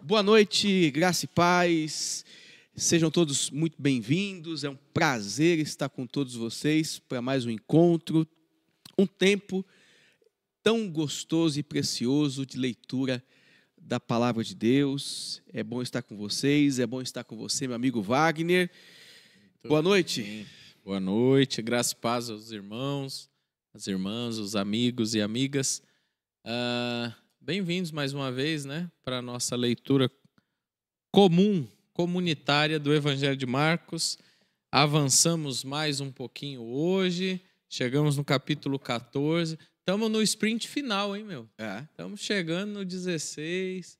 Boa noite, graça e paz. Sejam todos muito bem-vindos. É um prazer estar com todos vocês para mais um encontro, um tempo tão gostoso e precioso de leitura da Palavra de Deus. É bom estar com vocês, é bom estar com você, meu amigo Wagner. Boa noite. Bem. Boa noite, graça e paz aos irmãos, às irmãs, os amigos e amigas. Bem-vindos mais uma vez, para a nossa leitura comunitária do Evangelho de Marcos. Avançamos mais um pouquinho hoje, chegamos no capítulo 14. Estamos no sprint final, hein, meu? Estamos chegando no 16.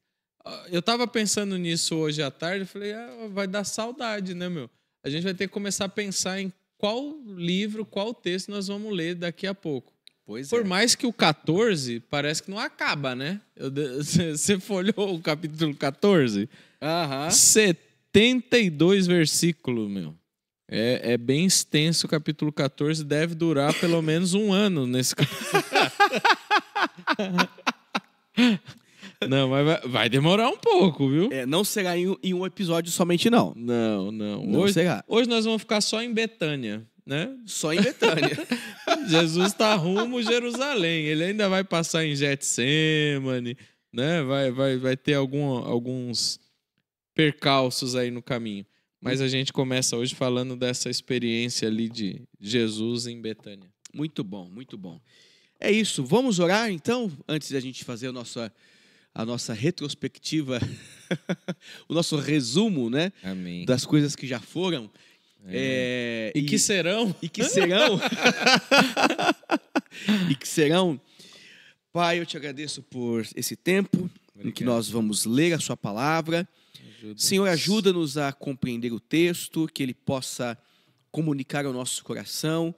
Eu estava pensando nisso hoje à tarde, falei, vai dar saudade, né, meu? A gente vai ter que começar a pensar em qual livro, qual texto nós vamos ler daqui a pouco. Por mais que o 14 parece que não acaba, né? Você folhou o capítulo 14? 72 versículos, meu. É bem extenso o capítulo 14, deve durar pelo menos um ano nesse capítulo. Não, mas vai demorar um pouco, viu? Não será em um episódio somente, não. Não. Não será. Hoje nós vamos ficar só em Betânia, né? Só em Betânia. Jesus está rumo a Jerusalém. Ele ainda vai passar em Getsêmani, né? Vai ter alguns percalços aí no caminho. Mas a gente começa hoje falando dessa experiência ali de Jesus em Betânia. Muito bom, muito bom. É isso. Vamos orar, então, antes da gente fazer a nossa retrospectiva, o nosso resumo, né? Amém. Das coisas que já foram. E que serão. E que serão. E que serão. Pai, eu te agradeço por esse tempo em que nós vamos ler a sua palavra. Senhor, ajuda-nos a compreender o texto, que ele possa comunicar ao nosso coração,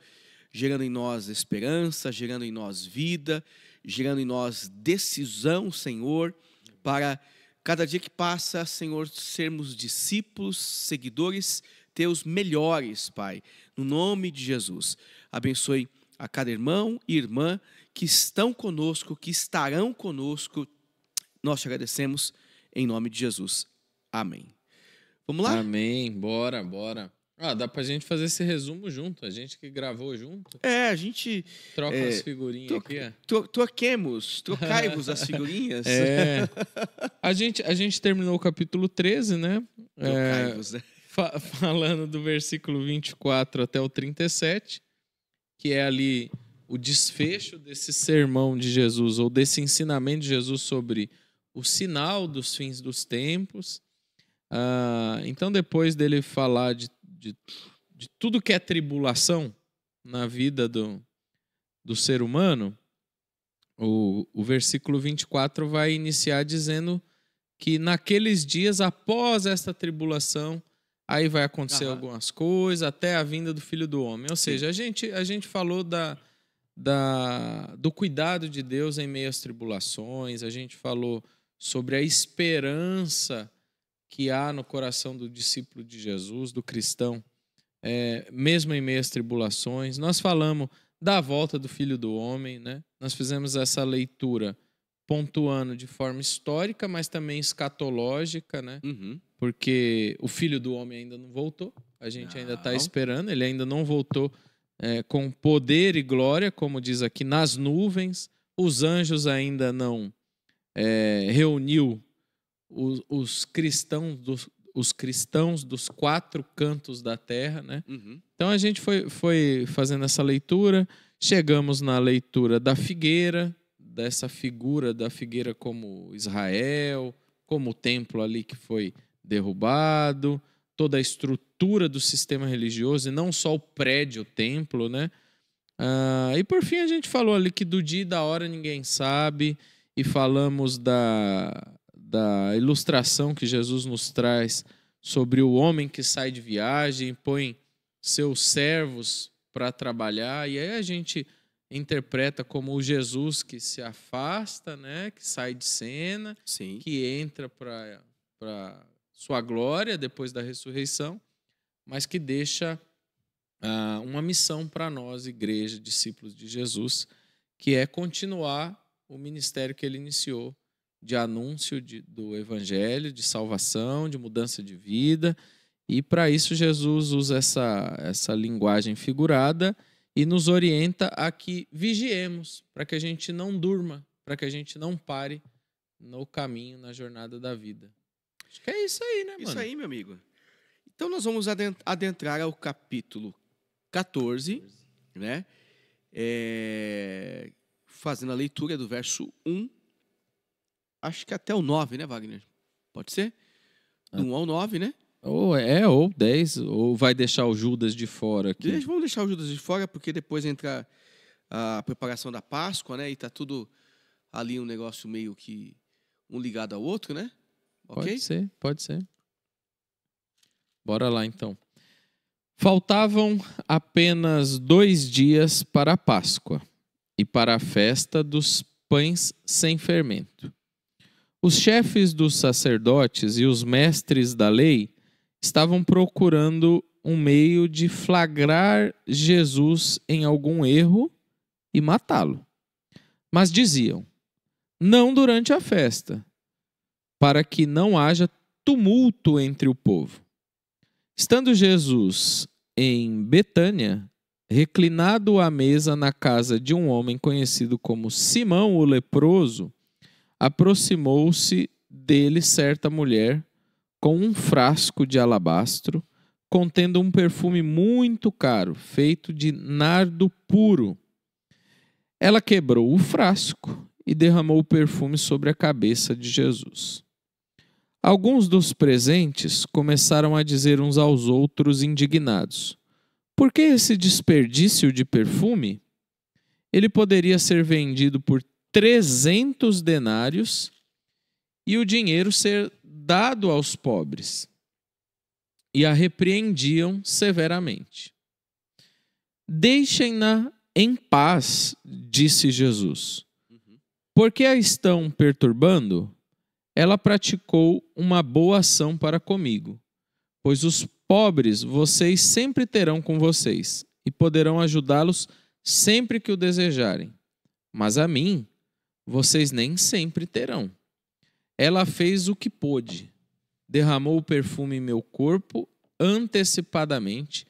gerando em nós esperança, gerando em nós vida, gerando em nós decisão, Senhor, para cada dia que passa, Senhor, sermos discípulos, seguidores teus melhores, Pai, no nome de Jesus. Abençoe a cada irmão e irmã que estão conosco, que estarão conosco. Nós te agradecemos em nome de Jesus. Amém. Vamos lá? Amém. Bora. Dá pra gente fazer esse resumo junto. A gente que gravou junto. A gente... Troca as figurinhas aqui, Trocai-vos as figurinhas. A gente terminou o capítulo 13, né? Trocai-vos, né? Falando do versículo 24 até o 37, que é ali o desfecho desse sermão de Jesus, ou desse ensinamento de Jesus sobre o sinal dos fins dos tempos. Então, depois dele falar de tudo que é tribulação na vida do ser humano, o versículo 24 vai iniciar dizendo que naqueles dias, após esta tribulação, aí vai acontecer algumas coisas, até a vinda do Filho do Homem. Ou seja, a gente falou do cuidado de Deus em meio às tribulações, a gente falou sobre a esperança que há no coração do discípulo de Jesus, do cristão, mesmo em meio às tribulações. Nós falamos da volta do Filho do Homem, né? Nós fizemos essa leitura pontuando de forma histórica, mas também escatológica, né? Porque o Filho do Homem ainda não voltou, a gente ainda está esperando, ele ainda não voltou com poder e glória, como diz aqui, nas nuvens. Os anjos ainda não reuniu os cristãos dos quatro cantos da terra, né? Então a gente foi fazendo essa leitura, chegamos na leitura da figueira, dessa figura da figueira como Israel, como o templo ali que foi derrubado, toda a estrutura do sistema religioso, e não só o prédio, o templo, né? E por fim a gente falou ali que do dia e da hora ninguém sabe, e falamos da ilustração que Jesus nos traz sobre o homem que sai de viagem, põe seus servos para trabalhar, e aí a gente interpreta como o Jesus que se afasta, né, que sai de cena, Sim. que entra para sua glória depois da ressurreição, mas que deixa uma missão para nós, igreja, discípulos de Jesus, que é continuar o ministério que ele iniciou de anúncio do evangelho, de salvação, de mudança de vida. E para isso Jesus usa essa linguagem figurada e nos orienta a que vigiemos, para que a gente não durma, para que a gente não pare no caminho, na jornada da vida. Acho que é isso aí, né, mano? Isso aí, meu amigo. Então nós vamos adentrar ao capítulo 14, né? Fazendo a leitura do verso 1, acho que até o 9, né, Wagner? Pode ser? Do 1 ao 9, né? Ou 10, ou vai deixar o Judas de fora aqui. Vamos deixar o Judas de fora, porque depois entra a preparação da Páscoa, né? E tá tudo ali um negócio meio que um ligado ao outro, né? Okay? Pode ser. Bora lá, então. Faltavam apenas 2 dias para a Páscoa e para a festa dos pães sem fermento. Os chefes dos sacerdotes e os mestres da lei estavam procurando um meio de flagrar Jesus em algum erro e matá-lo. Mas diziam: não durante a festa, para que não haja tumulto entre o povo. Estando Jesus em Betânia, reclinado à mesa na casa de um homem conhecido como Simão o leproso, aproximou-se dele certa mulher com um frasco de alabastro, contendo um perfume muito caro, feito de nardo puro. Ela quebrou o frasco e derramou o perfume sobre a cabeça de Jesus. Alguns dos presentes começaram a dizer uns aos outros indignados: por que esse desperdício de perfume? Ele poderia ser vendido por 300 denários e o dinheiro ser dado aos pobres. E a repreendiam severamente. Deixem-na em paz, disse Jesus. Por que a estão perturbando? Ela praticou uma boa ação para comigo, pois os pobres vocês sempre terão com vocês e poderão ajudá-los sempre que o desejarem. Mas a mim, vocês nem sempre terão. Ela fez o que pôde, derramou o perfume em meu corpo antecipadamente,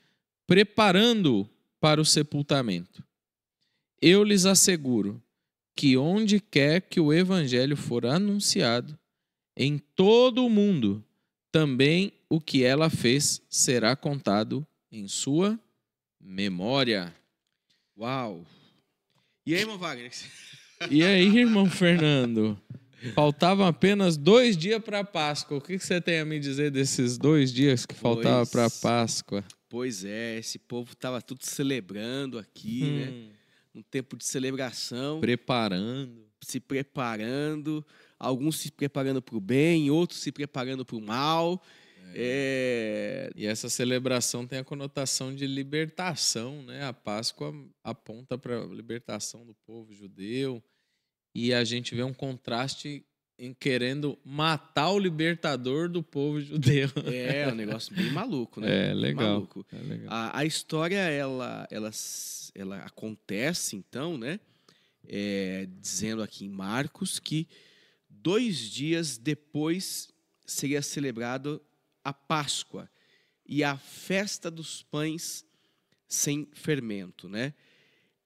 preparando-o para o sepultamento. Eu lhes asseguro que onde quer que o evangelho for anunciado, em todo o mundo, também o que ela fez será contado em sua memória. Uau! E aí, irmão Wagner? E aí, irmão Fernando? Faltavam apenas 2 dias para a Páscoa. O que você tem a me dizer desses 2 dias que faltavam para a Páscoa? Pois é, esse povo estava tudo celebrando aqui, né? Um tempo de celebração. Se preparando. Alguns se preparando para o bem, outros se preparando para o mal. E essa celebração tem a conotação de libertação, né? A Páscoa aponta para a libertação do povo judeu. E a gente vê um contraste em querendo matar o libertador do povo judeu. É um negócio bem maluco, né? É legal. Maluco. É legal. A história, ela acontece, então, né? Dizendo aqui em Marcos que 2 dias depois seria celebrado a Páscoa e a festa dos pães sem fermento, né?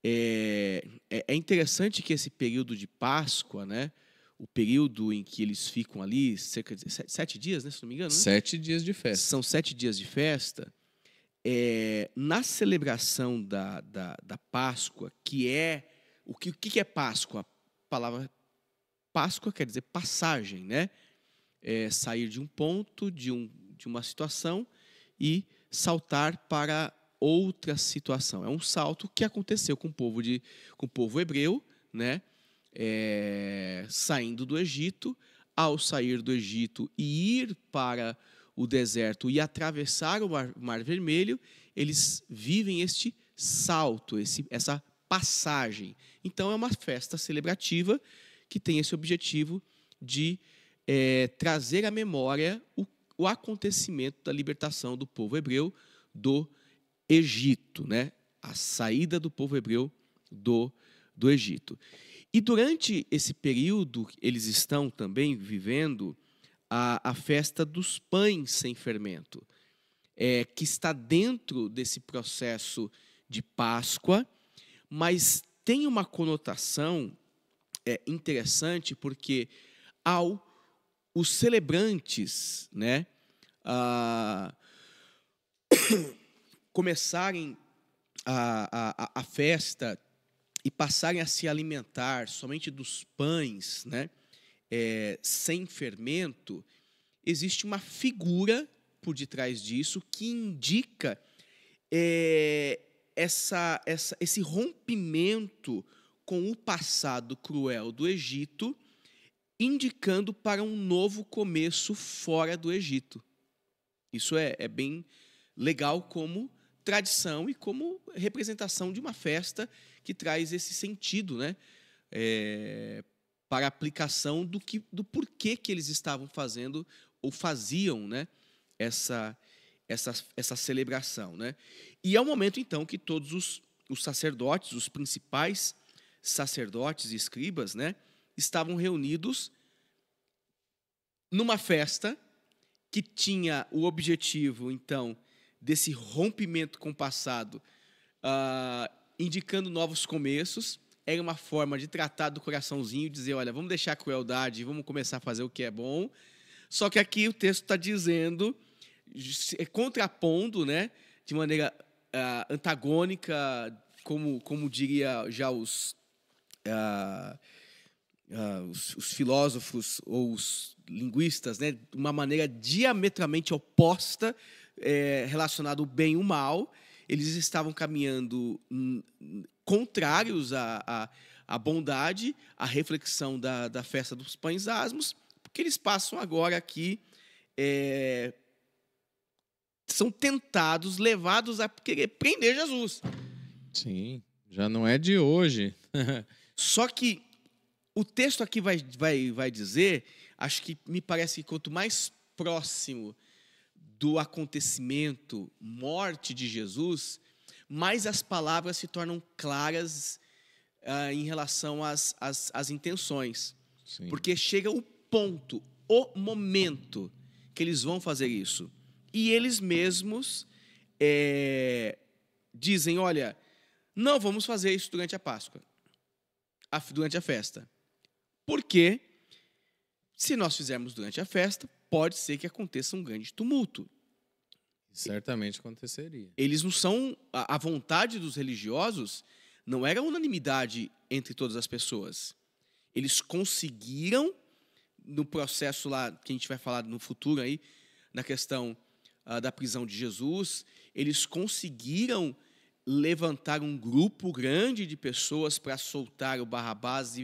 É interessante que esse período de Páscoa, né? O período em que eles ficam ali, cerca de 7 dias, né? Se não me engano. Né? 7 dias de festa. São 7 dias de festa. Na celebração da Páscoa, que é... O que é Páscoa? A palavra Páscoa quer dizer passagem, né? Sair de um ponto, de uma situação e saltar para outra situação. É um salto que aconteceu com o povo hebreu, né? Saindo do Egito, ao sair do Egito e ir para o deserto e atravessar o Mar Vermelho, eles vivem este salto, essa passagem. Então é uma festa celebrativa que tem esse objetivo de trazer à memória o acontecimento da libertação do povo hebreu do Egito, né? A saída do povo hebreu do Egito. E durante esse período, eles estão também vivendo a festa dos pães sem fermento, que está dentro desse processo de Páscoa, mas tem uma conotação interessante, porque os celebrantes, né, começarem a festa e passarem a se alimentar somente dos pães, né, sem fermento, existe uma figura por detrás disso que indica esse rompimento com o passado cruel do Egito, indicando para um novo começo fora do Egito. Isso é bem legal como tradição e como representação de uma festa que traz esse sentido, né? Para a aplicação do porquê que eles estavam fazendo ou faziam, né? essa celebração, né? E é o momento, então, que todos os sacerdotes, os principais sacerdotes e escribas, né, estavam reunidos numa festa que tinha o objetivo, então, desse rompimento com o passado, indicando novos começos. Era uma forma de tratar do coraçãozinho, dizer, olha, vamos deixar a crueldade, vamos começar a fazer o que é bom. Só que aqui o texto está dizendo, contrapondo, né, de maneira antagônica, como diria já os filósofos ou os linguistas, né, de uma maneira diametralmente oposta, relacionada ao bem e o mal. Eles estavam caminhando contrários à bondade, à reflexão da festa dos pães asmos, porque eles passam agora aqui, são tentados, levados a querer prender Jesus. Sim, já não é de hoje. Só que o texto aqui vai dizer, acho que me parece que quanto mais próximo do acontecimento, morte de Jesus, mais as palavras se tornam claras em relação às intenções. Sim. Porque chega o ponto, o momento que eles vão fazer isso. E eles mesmos dizem, olha, não vamos fazer isso durante a Páscoa, durante a festa. Porque se nós fizermos durante a festa, pode ser que aconteça um grande tumulto. Certamente aconteceria. Eles não são... A vontade dos religiosos não era unanimidade entre todas as pessoas. Eles conseguiram, no processo lá, que a gente vai falar no futuro aí, na questão da prisão de Jesus, eles conseguiram levantar um grupo grande de pessoas para soltar o Barrabás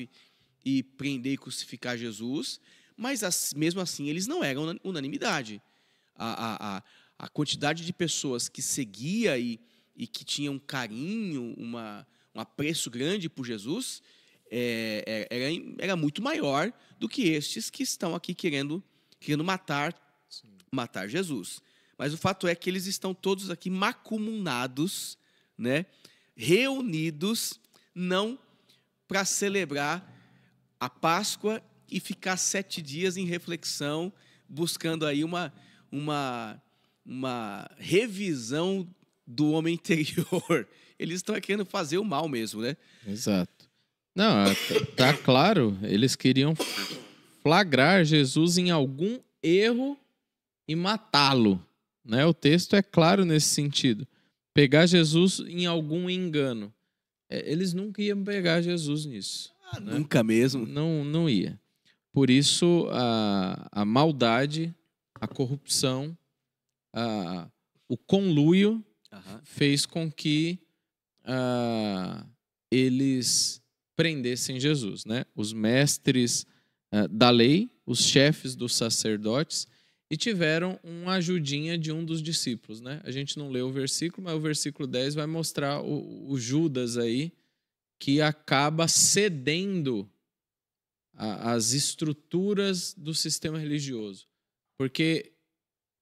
e prender e crucificar Jesus, mas mesmo assim eles não eram unanimidade. A quantidade de pessoas que seguia e que tinham um carinho, um apreço grande por Jesus, era muito maior do que estes que estão aqui querendo matar Jesus. Mas o fato é que eles estão todos aqui macumunados, né, reunidos, não para celebrar a Páscoa e ficar 7 dias em reflexão, buscando aí uma revisão do homem interior. Eles estão querendo fazer o mal mesmo, né? Exato. Não, tá claro, eles queriam flagrar Jesus em algum erro e matá-lo, né? O texto é claro nesse sentido. Pegar Jesus em algum engano. Eles nunca iam pegar Jesus nisso. Né? Nunca mesmo. Não ia. Por isso, a maldade, a corrupção, o conluio fez com que eles prendessem Jesus, né? Os mestres da lei, os chefes dos sacerdotes, e tiveram uma ajudinha de um dos discípulos, né? A gente não leu o versículo, mas o versículo 10 vai mostrar o Judas aí, que acaba cedendo às estruturas do sistema religioso. Porque,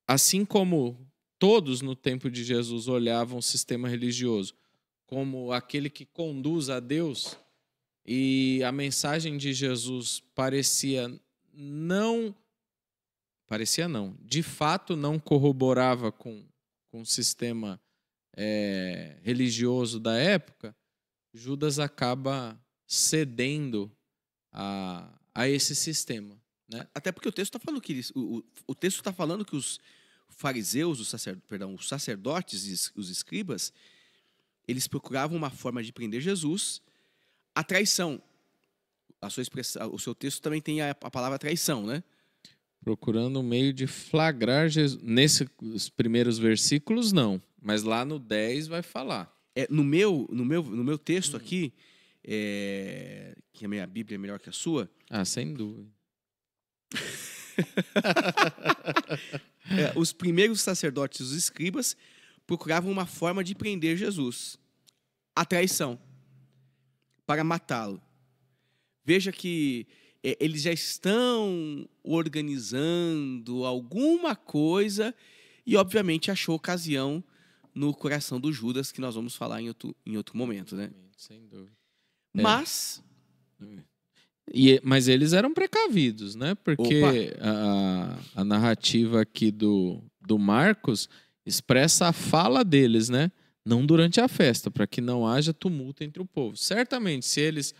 assim como todos no tempo de Jesus olhavam o sistema religioso como aquele que conduz a Deus, e a mensagem de Jesus de fato não corroborava com o sistema religioso da época, Judas acaba cedendo a esse sistema, né? Até porque o texto está falando que o texto está falando que os fariseus, os sacerdotes e os escribas, eles procuravam uma forma de prender Jesus, a traição. A sua expressão, o seu texto também tem a palavra traição, né? Procurando um meio de flagrar Jesus. Nesses primeiros versículos, não. Mas lá no 10 vai falar. No meu texto aqui, que a minha Bíblia é melhor que a sua. Ah, sem dúvida. Os primeiros sacerdotes e os escribas procuravam uma forma de prender Jesus. A traição. Para matá-lo. Veja que eles já estão organizando alguma coisa e, obviamente, achou ocasião no coração do Judas, que nós vamos falar em outro momento, né? Sem dúvida. Mas... Mas eles eram precavidos, né? Porque a narrativa aqui do Marcos expressa a fala deles, né? Não durante a festa, para que não haja tumulto entre o povo. Certamente, se eles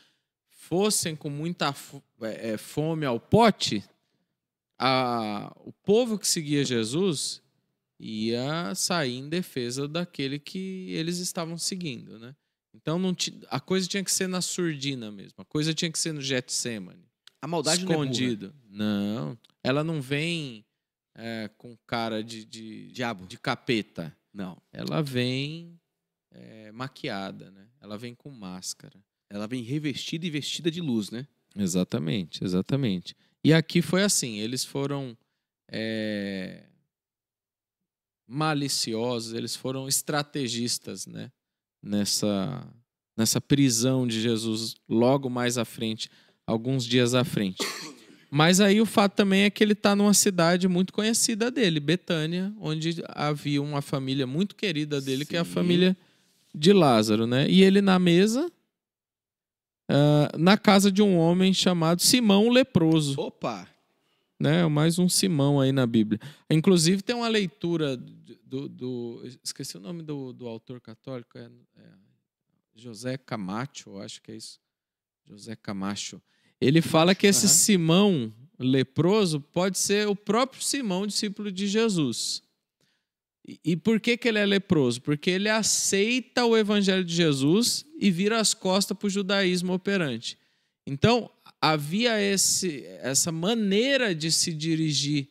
fossem com muita fome ao pote, o povo que seguia Jesus ia sair em defesa daquele que eles estavam seguindo, né? Então a coisa tinha que ser na surdina mesmo, a coisa tinha que ser no Getsemane. A maldade escondido. Não, ela não vem com cara de diabo, de capeta. Não, ela vem maquiada, né? Ela vem com máscara. Ela vem revestida e vestida de luz, né? Exatamente, exatamente. E aqui foi assim, eles foram maliciosos, eles foram estrategistas, né? Nessa prisão de Jesus logo mais à frente, alguns dias à frente. Mas aí o fato também é que ele está numa cidade muito conhecida dele, Betânia, onde havia uma família muito querida dele, que é a família de Lázaro, né? E ele na mesa, na casa de um homem chamado Simão o Leproso. Opa! Né? Mais um Simão aí na Bíblia. Inclusive tem uma leitura esqueci o nome do autor católico, José Camacho, acho que é isso. José Camacho. Ele fala que esse Simão leproso pode ser o próprio Simão, discípulo de Jesus. E por que ele é leproso? Porque ele aceita o evangelho de Jesus e vira as costas para o judaísmo operante. Então, havia essa maneira de se dirigir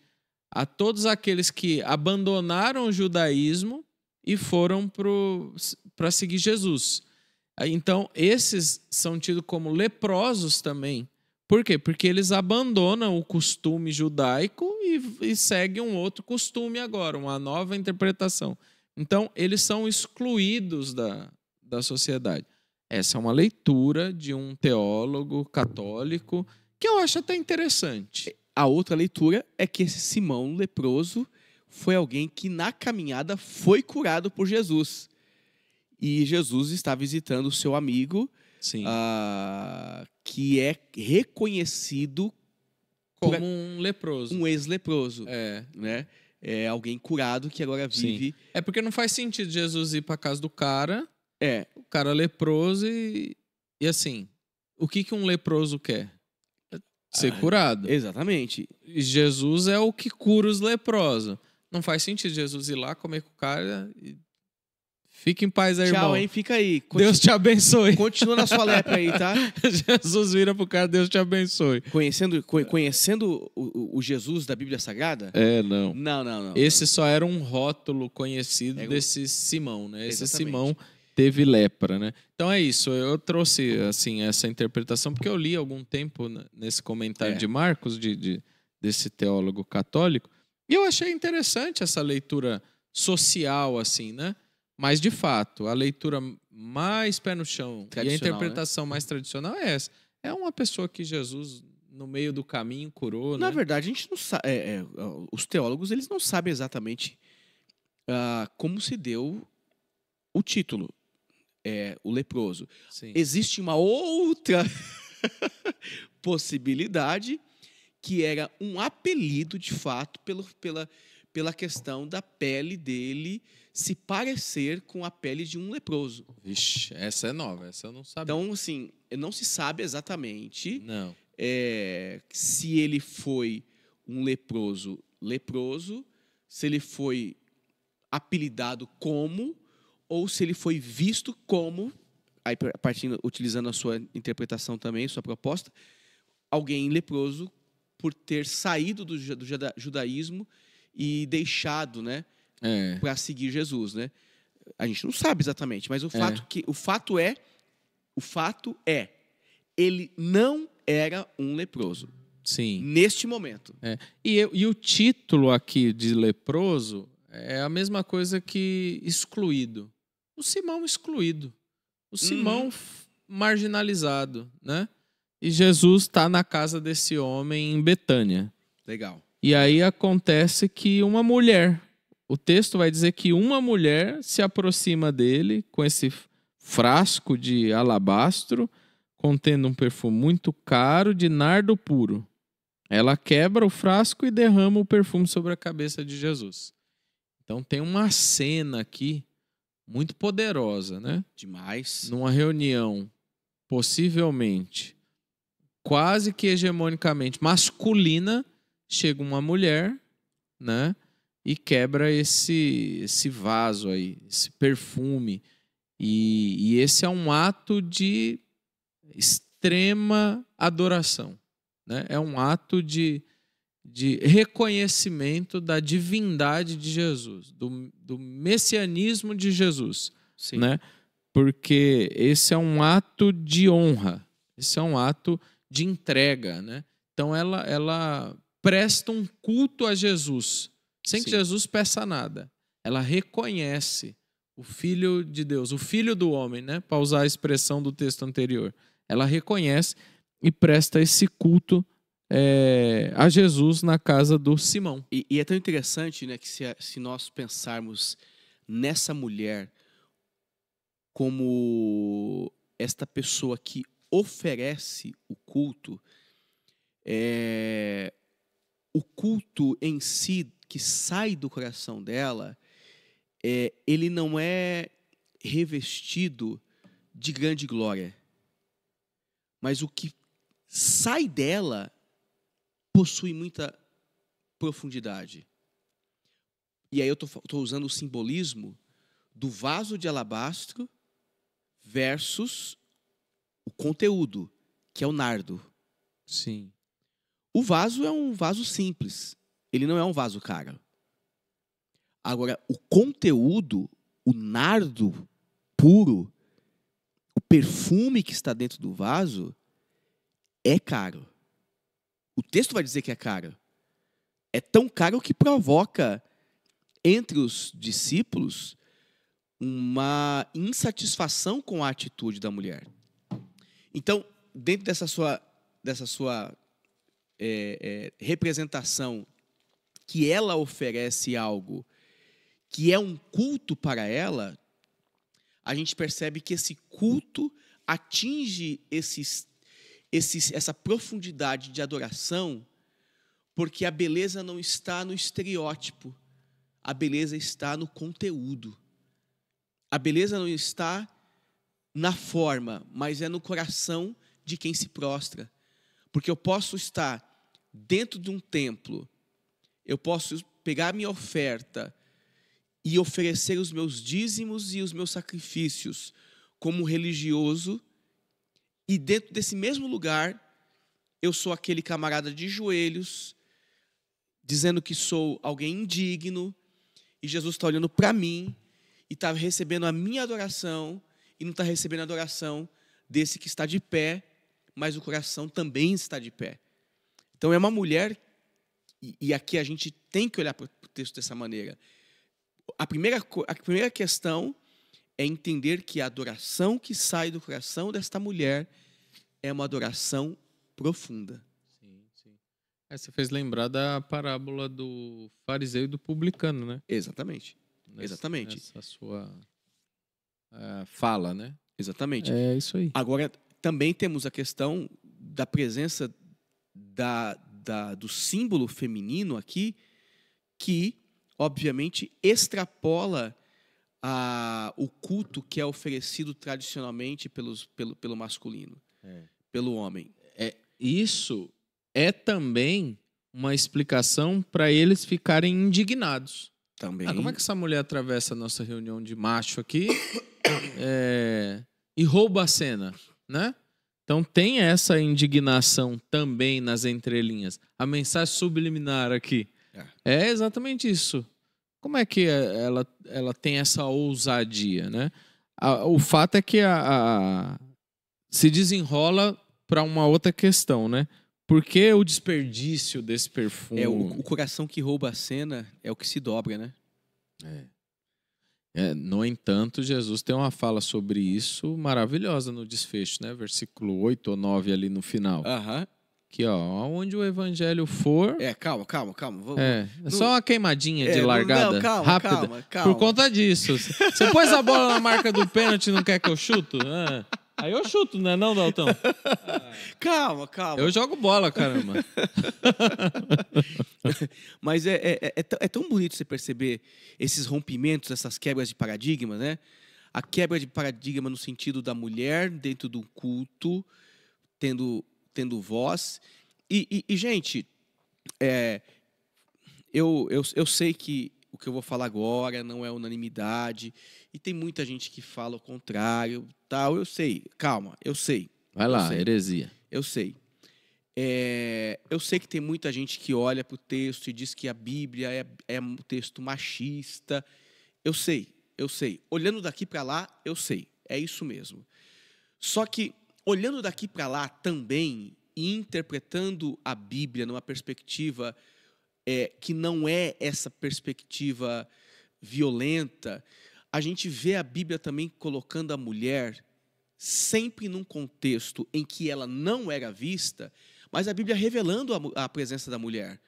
a todos aqueles que abandonaram o judaísmo e foram para seguir Jesus. Então, esses são tidos como leprosos também. Por quê? Porque eles abandonam o costume judaico e seguem um outro costume agora, uma nova interpretação. Então, eles são excluídos da sociedade. Essa é uma leitura de um teólogo católico que eu acho até interessante. A outra leitura é que esse Simão leproso foi alguém que na caminhada foi curado por Jesus. E Jesus está visitando o seu amigo, que é reconhecido como um leproso. Um ex-leproso. Né? É alguém curado que agora vive... Sim. É porque não faz sentido Jesus ir para a casa do cara, o cara leproso e assim, o que um leproso quer? Ser curado. Exatamente. Jesus é o que cura os leprosos. Não faz sentido Jesus ir lá comer com o cara e... Fique em paz aí, irmão. Tchau, hein? Fica aí. Deus te abençoe. Continua na sua lepra aí, tá? Jesus vira pro cara, Deus te abençoe. Conhecendo o Jesus da Bíblia Sagrada? Não. Não. Esse só era um rótulo conhecido desse Simão, né? Esse Exatamente. Simão teve lepra, né? Então é isso. Eu trouxe assim essa interpretação porque eu li há algum tempo nesse comentário de Marcos, desse teólogo católico, e eu achei interessante essa leitura social, assim, né? Mas, de fato, a leitura mais pé no chão e a interpretação mais tradicional é essa. É uma pessoa que Jesus, no meio do caminho, curou, né? Na verdade, a gente não sabe. Os teólogos, eles não sabem exatamente como se deu o título. o leproso. Sim. Existe uma outra possibilidade, que era um apelido, de fato, pela questão da pele dele se parecer com a pele de um leproso. Vixe, essa é nova, essa eu não sabia. Então, assim, não se sabe exatamente Não. se ele foi um leproso, se ele foi apelidado como, ou se ele foi visto como, aí utilizando a sua interpretação também, sua proposta, alguém leproso por ter saído do judaísmo e deixado, né, para seguir Jesus, né? A gente não sabe exatamente, mas o fato é, ele não era um leproso. Sim. Neste momento. E o título aqui de leproso é a mesma coisa que excluído. O Simão excluído. O Simão marginalizado, né? E Jesus está na casa desse homem em Betânia. Legal. E aí acontece que uma mulher, o texto vai dizer que uma mulher se aproxima dele com esse frasco de alabastro, contendo um perfume muito caro de nardo puro. Ela quebra o frasco e derrama o perfume sobre a cabeça de Jesus. Então tem uma cena aqui muito poderosa, né? Demais. Numa reunião, possivelmente, quase que hegemonicamente masculina, chega uma mulher, né? E quebra esse vaso aí, esse perfume. E esse é um ato de extrema adoração, né? É um ato de reconhecimento da divindade de Jesus, do messianismo de Jesus. Sim. Né? Porque esse é um ato de honra, esse é um ato de entrega. Né? Então ela presta um culto a Jesus, sem que Jesus peça nada. Ela reconhece o Filho de Deus, o Filho do homem, né? Para usar a expressão do texto anterior. Ela reconhece e presta esse culto a Jesus na casa do Simão. E é tão interessante, né, que se nós pensarmos nessa mulher como esta pessoa que oferece o culto em si, que sai do coração dela, ele não é revestido de grande glória, mas o que sai dela possui muita profundidade. E aí eu estou usando o simbolismo do vaso de alabastro versus o conteúdo, que é o nardo. Sim. O vaso é um vaso simples. Ele não é um vaso caro. Agora, o conteúdo, o nardo puro, o perfume que está dentro do vaso, é caro. O texto vai dizer que é caro. É tão caro que provoca entre os discípulos uma insatisfação com a atitude da mulher. Então, dentro dessa sua representação, que ela oferece algo que é um culto para ela, a gente percebe que esse culto atinge essa profundidade de adoração, porque a beleza não está no estereótipo, a beleza está no conteúdo. A beleza não está na forma, mas é no coração de quem se prostra. Porque eu posso estar dentro de um templo, eu posso pegar a minha oferta e oferecer os meus dízimos e os meus sacrifícios como religioso, e dentro desse mesmo lugar, eu sou aquele camarada de joelhos, dizendo que sou alguém indigno, e Jesus está olhando para mim, e está recebendo a minha adoração, e não está recebendo a adoração desse que está de pé, mas o coração também está de pé. Então é uma mulher, e aqui a gente tem que olhar para o texto dessa maneira. A primeira questão é entender que a adoração que sai do coração desta mulher é uma adoração profunda. Sim, sim. Você fez lembrar da parábola do fariseu e do publicano, né? Exatamente. Exatamente. Nessa sua fala, né? Exatamente. É isso aí. Agora, também temos a questão da presença do símbolo feminino aqui, que, obviamente, extrapola o culto que é oferecido tradicionalmente pelo masculino, pelo homem. Isso é também uma explicação para eles ficarem indignados. Também. Como é que essa mulher atravessa a nossa reunião de macho aqui e rouba a cena, né? Então tem essa indignação também nas entrelinhas. A mensagem subliminar aqui é exatamente isso. Como é que ela tem essa ousadia, né? O fato é que se desenrola para uma outra questão, né? Por que o desperdício desse perfume? O coração que rouba a cena é o que se dobra, né? No entanto, Jesus tem uma fala sobre isso maravilhosa no desfecho, né? Versículo 8 ou 9 ali no final. Que, onde o evangelho for... Calma. Só uma queimadinha de largada rápida. Calma. Por conta disso. Você pôs a bola na marca do pênalti e não quer que eu chuto? Aí eu chuto, né, não, Daltão? Calma. Eu jogo bola, caramba. Mas é tão bonito você perceber esses rompimentos, essas quebras de paradigma, né? A quebra de paradigma no sentido da mulher dentro do culto, tendo voz. E gente, eu sei que o que eu vou falar agora não é unanimidade, e tem muita gente que fala o contrário, tal. Eu sei, calma, eu sei. Vai lá, heresia. Eu sei. Eu sei que tem muita gente que olha para o texto e diz que a Bíblia é um texto machista. Eu sei. Olhando daqui para lá, eu sei. É isso mesmo. Só que, olhando daqui para lá também e interpretando a Bíblia numa perspectiva que não é essa perspectiva violenta, a gente vê a Bíblia também colocando a mulher sempre num contexto em que ela não era vista, mas a Bíblia revelando a presença da mulher.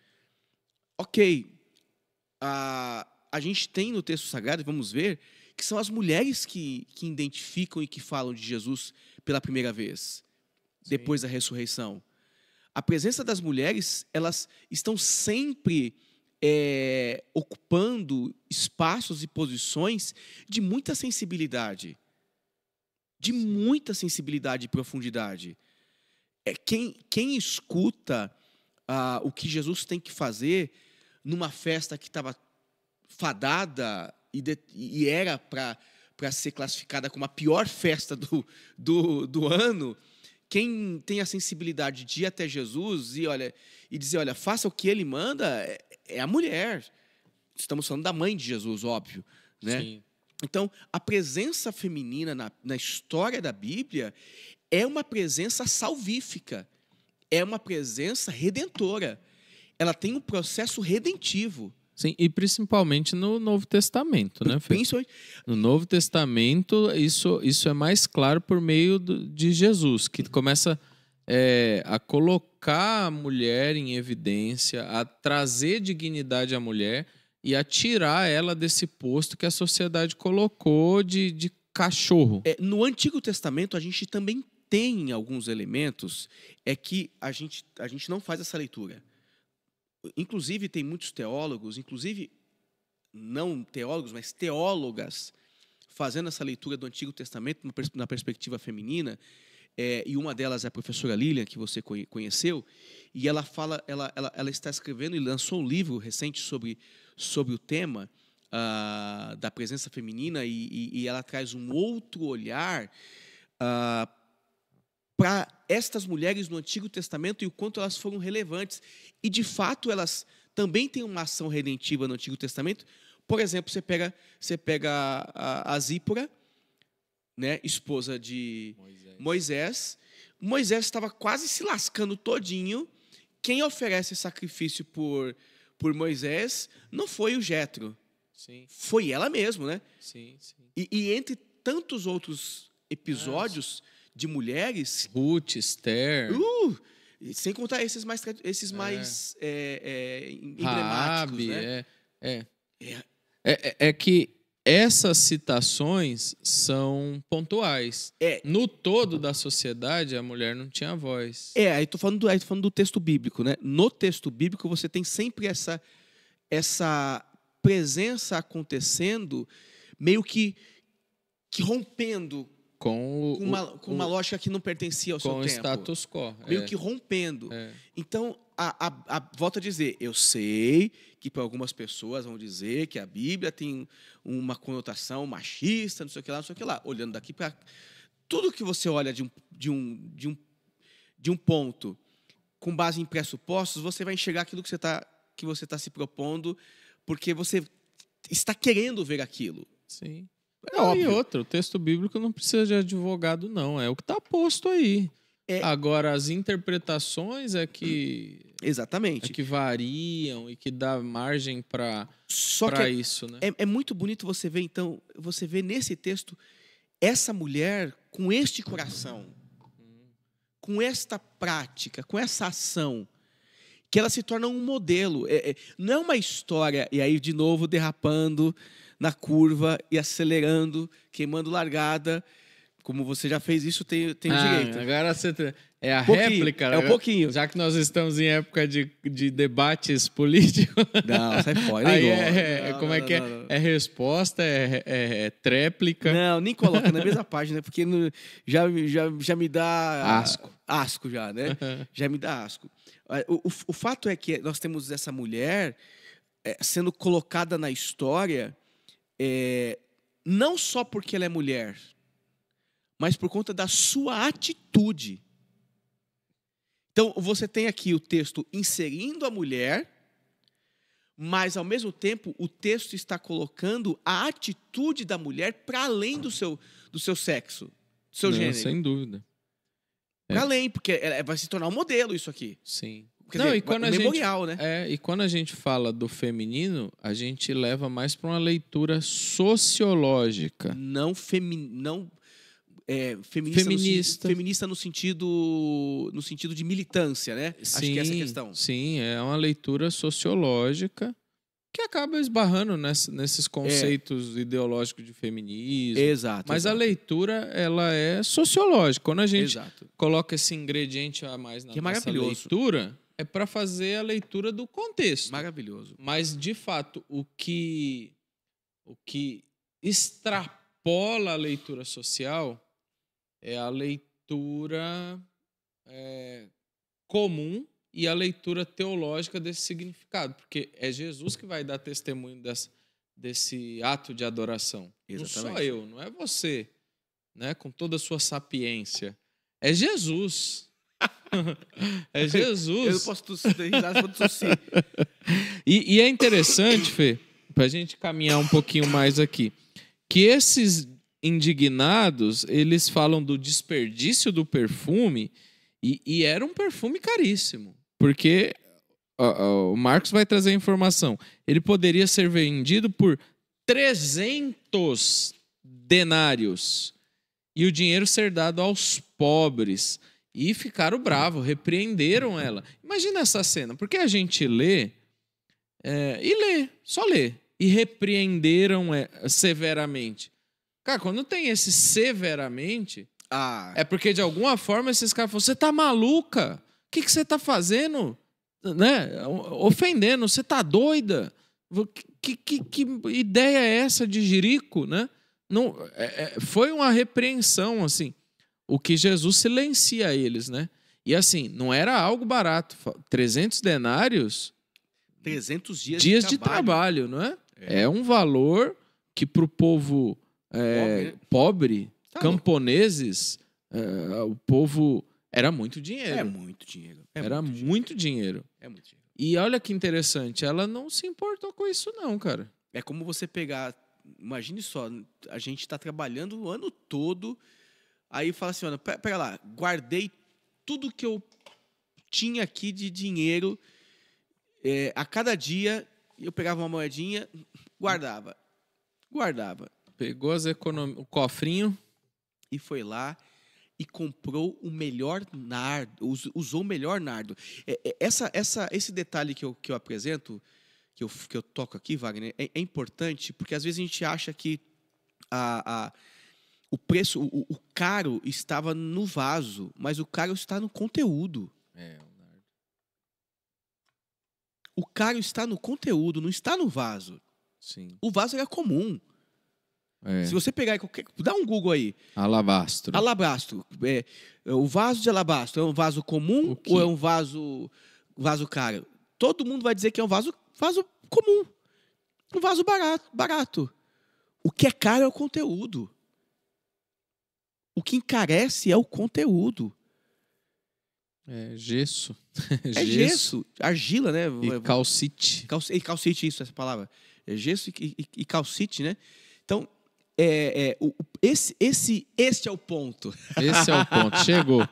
Ok, a gente tem no texto sagrado, vamos ver, que são as mulheres que identificam e que falam de Jesus pela primeira vez, depois da ressurreição. A presença das mulheres, elas estão sempre ocupando espaços e posições de muita sensibilidade. De muita sensibilidade e profundidade. Quem escuta o que Jesus tem que fazer numa festa que estava fadada e era para ser classificada como a pior festa do ano, quem tem a sensibilidade de ir até Jesus e dizer, olha, faça o que ele manda, é a mulher. Estamos falando da mãe de Jesus, óbvio, né? Sim. Então, a presença feminina na história da Bíblia é uma presença salvífica, é uma presença redentora. Ela tem um processo redentivo. Sim, e principalmente no Novo Testamento, né, Fê? Principalmente. No Novo Testamento, isso é mais claro por meio de Jesus, que começa a colocar a mulher em evidência, a trazer dignidade à mulher e a tirar ela desse posto que a sociedade colocou de cachorro. No Antigo Testamento, a gente também tem alguns elementos que a gente não faz essa leitura. Inclusive, tem muitos teólogos, inclusive não teólogos, mas teólogas, fazendo essa leitura do Antigo Testamento na perspectiva feminina, e uma delas é a professora Lilian, que você conheceu, e ela está escrevendo e lançou um livro recente sobre o tema da presença feminina, e ela traz um outro olhar para estas mulheres no Antigo Testamento e o quanto elas foram relevantes. E, de fato, elas também têm uma ação redentiva no Antigo Testamento. Por exemplo, você pega a Zípora, né, esposa de Moisés. Moisés estava quase se lascando todinho. Quem oferece sacrifício por Moisés não foi o Jétro. Sim. Foi ela mesma, né? Sim. E entre tantos outros episódios de mulheres... Ruth, Esther... sem contar esses mais emblemáticos, Raabe, né? É que essas citações são pontuais. No todo da sociedade, a mulher não tinha voz. Aí tô falando do texto bíblico, né? No texto bíblico, você tem sempre essa presença acontecendo, meio que rompendo com uma lógica que não pertencia ao seu tempo. Com o status quo. Meio que rompendo. Então, volto a dizer, eu sei que para algumas pessoas vão dizer que a Bíblia tem uma conotação machista, não sei o que lá, não sei o que lá. Olhando daqui para tudo que você olha de um ponto com base em pressupostos, você vai enxergar aquilo que você tá se propondo, porque você está querendo ver aquilo. Sim. E outro, o texto bíblico não precisa de advogado, não. É o que está posto aí. Agora, as interpretações exatamente. É que variam e que dá margem para isso, né? É muito bonito você ver, então, você vê nesse texto essa mulher com este coração, com esta prática, com essa ação, que ela se torna um modelo. Não é uma história, e aí de novo derrapando na curva e acelerando, queimando largada. Como você já fez isso, tem o direito. Agora você é a réplica. É um pouquinho. Já que nós estamos em época de debates políticos. Não, sai fora. Aí é resposta, é tréplica. Não, nem coloca na mesma página, porque já me dá asco já, né? Já me dá asco. O fato é que nós temos essa mulher sendo colocada na história, não só porque ela é mulher, mas por conta da sua atitude. Então, você tem aqui o texto inserindo a mulher, mas, ao mesmo tempo, o texto está colocando a atitude da mulher para além do seu sexo, do seu gênero. Sem dúvida. Para além, porque vai se tornar um modelo isso aqui. Sim. Quer dizer, e quando memorial, né? E quando a gente fala do feminino, a gente leva mais para uma leitura sociológica. Não feminista no sentido de militância, né? Sim, acho que é essa a questão. Sim, é uma leitura sociológica que acaba esbarrando nesses conceitos ideológicos de feminismo. Exato. Mas a leitura, ela é sociológica. Quando a gente coloca esse ingrediente a mais na nossa leitura, é para fazer a leitura do contexto. Maravilhoso. Mas, de fato, o que extrapola a leitura social é a leitura comum e a leitura teológica desse significado, porque é Jesus que vai dar testemunho desse ato de adoração. Exatamente. Não só eu, não é você, né, com toda a sua sapiência. É Jesus. É Jesus. Eu não posso tossir, vou tossir. E é interessante, Fê, para a gente caminhar um pouquinho mais aqui, que esses indignados, eles falam do desperdício do perfume, e era um perfume caríssimo, porque o Marcos vai trazer a informação, ele poderia ser vendido por 300 denários e o dinheiro ser dado aos pobres, e ficaram bravos, repreenderam ela. Imagina essa cena, porque a gente lê, só lê, e repreenderam severamente. Cara, quando tem esse severamente, é porque de alguma forma esses caras falam, você tá maluca? O que você tá fazendo? Né? Ofendendo, você tá doida? Que ideia é essa de jirico, né? Não, foi uma repreensão, assim. O que Jesus silencia eles, né? E assim, não era algo barato. 300 denários... 300 dias de trabalho, não é? É um valor que para o povo pobre, camponeses, o povo... Era muito dinheiro. É muito dinheiro. Era muito dinheiro. É muito dinheiro. E olha que interessante, ela não se importou com isso não, cara. É como você pegar... Imagine só, a gente está trabalhando o ano todo, aí fala assim, pega lá, guardei tudo que eu tinha aqui de dinheiro, a cada dia eu pegava uma moedinha, guardava. Pegou o cofrinho e foi lá e comprou o melhor nardo, usou o melhor nardo. Esse detalhe que eu apresento, que eu toco aqui, Wagner, é importante, porque às vezes a gente acha que o preço, o caro estava no vaso, mas o caro está no conteúdo. O caro está no conteúdo, não está no vaso. Sim. O vaso era comum. Se você pegar dá um Google aí. Alabastro. Alabastro. O vaso de alabastro é um vaso comum ou é um vaso caro? Todo mundo vai dizer que é um vaso comum. Um vaso barato. O que é caro é o conteúdo. O que encarece é o conteúdo. Gesso. É gesso. Argila, né? E calcite. Calcite, isso, essa palavra. É gesso e calcite, né? Então, este é o ponto. Esse é o ponto. Chegou.